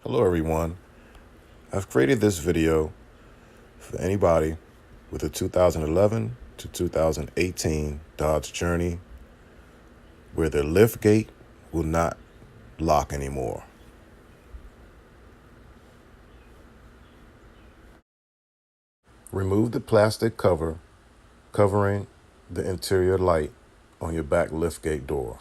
Hello everyone. I've created this video for anybody with a 2011 to 2018 Dodge Journey where their liftgate will not lock anymore. Remove the plastic cover covering the interior light on your back liftgate door.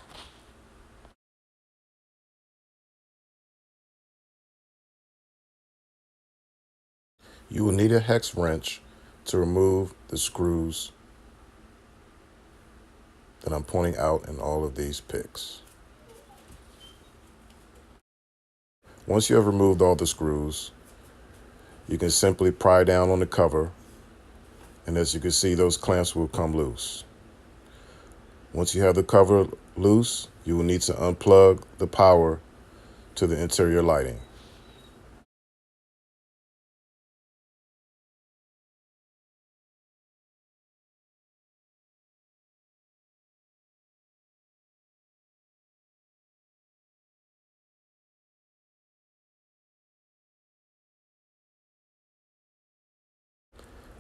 You will need a hex wrench to remove the screws that I'm pointing out in all of these pics. Once you have removed all the screws, you can simply pry down on the cover, and as you can see, those clamps will come loose. Once you have the cover loose, you will need to unplug the power to the interior lighting.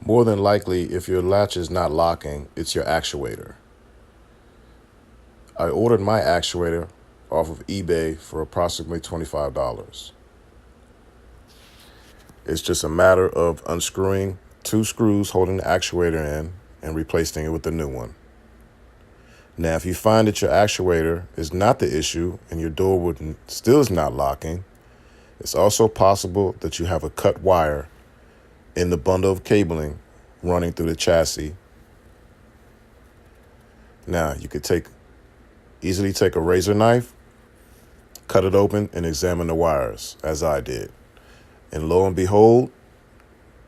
More than likely, if your latch is not locking, it's your actuator. I ordered my actuator off of eBay for approximately $25. It's just a matter of unscrewing 2 screws holding the actuator in and replacing it with a new one. Now, if you find that your actuator is not the issue and your door still is not locking, it's also possible that you have a cut wire in the bundle of cabling running through the chassis. Now, you could easily take a razor knife, cut it open, and examine the wires, as I did. And lo and behold,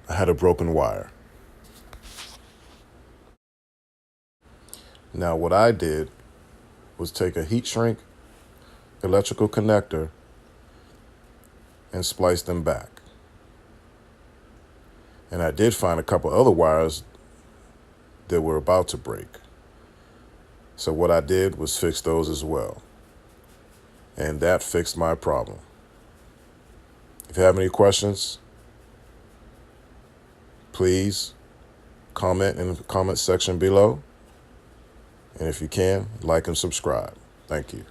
I had a broken wire. Now, what I did was take a heat shrink electrical connector and splice them back. And I did find a couple other wires that were about to break. So what I did was fix those as well. And that fixed my problem. If you have any questions, please comment in the comment section below. And if you can, like and subscribe. Thank you.